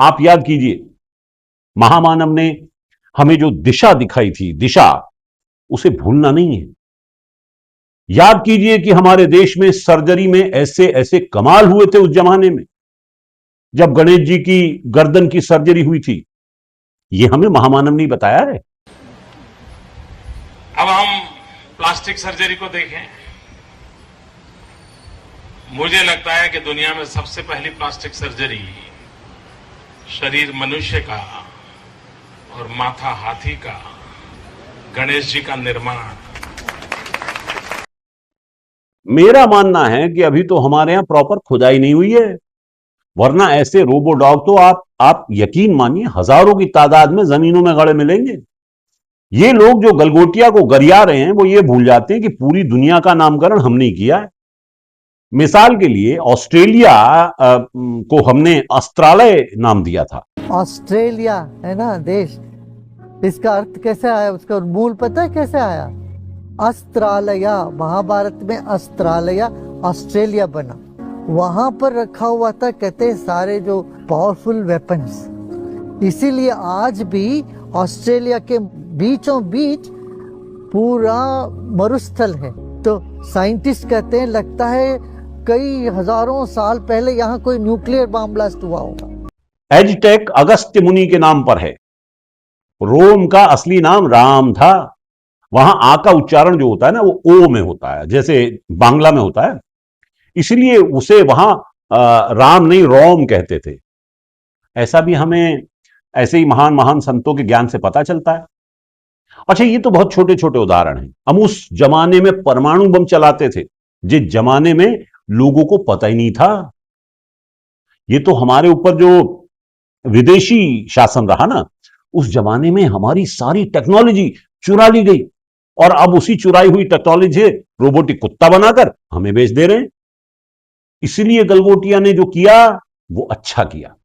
आप याद कीजिए, महामानव ने हमें जो दिशा दिखाई थी, दिशा, उसे भूलना नहीं है। याद कीजिए कि हमारे देश में सर्जरी में ऐसे ऐसे कमाल हुए थे उस जमाने में, जब गणेश जी की गर्दन की सर्जरी हुई थी। ये हमें महामानव ने बताया है। अब हम प्लास्टिक सर्जरी को देखें। मुझे लगता है कि दुनिया में सबसे पहली प्लास्टिक सर्जरी शरीर मनुष्य का और माथा हाथी का, गणेश जी का निर्माण। मेरा मानना है कि अभी तो हमारे यहां प्रॉपर खुदाई नहीं हुई है, वरना ऐसे रोबो डॉग तो आप यकीन मानिए हजारों की तादाद में जमीनों में गड़े मिलेंगे। ये लोग जो गलगोटिया को गरिया रहे हैं, वो ये भूल जाते हैं कि पूरी दुनिया का नामकरण हमने किया है। मिसाल के लिए ऑस्ट्रेलिया को हमने अस्त्रालय नाम दिया था। ऑस्ट्रेलिया है ना देश, इसका अर्थ कैसे आया, उसका मूल पता है कैसे आया? अस्त्रालया, महाभारत में अस्त्रालया ऑस्ट्रेलिया बना, वहां पर रखा हुआ था, कहते हैं सारे जो पावरफुल वेपन्स। इसीलिए आज भी ऑस्ट्रेलिया के बीचों बीच पूरा मरुस्थल है। तो साइंटिस्ट कहते हैं लगता है कई हजारों साल पहले यहाँ कोई न्यूक्लियर बम ब्लास्ट हुआ होगा। एजटेक अगस्त्य मुनि के नाम पर है। रोम का असली नाम राम था। वहां आ का उच्चारण जो होता है ना, वो ओ में होता है, जैसे बांग्ला में होता है, इसलिए उसे वहां राम नहीं रोम कहते थे। ऐसा भी हमें ऐसे ही महान महान संतों के ज्ञान से पता चलता है। अच्छा, ये तो बहुत छोटे छोटे उदाहरण हैं। हम उस जमाने में परमाणु बम चलाते थे, जिस जमाने में लोगों को पता ही नहीं था। ये तो हमारे ऊपर जो विदेशी शासन रहा ना, उस जमाने में हमारी सारी टेक्नोलॉजी चुरा ली गई, और अब उसी चुराई हुई टेक्नोलॉजी रोबोटिक कुत्ता बनाकर हमें बेच दे रहे हैं। इसलिए गलगोटिया ने जो किया वो अच्छा किया।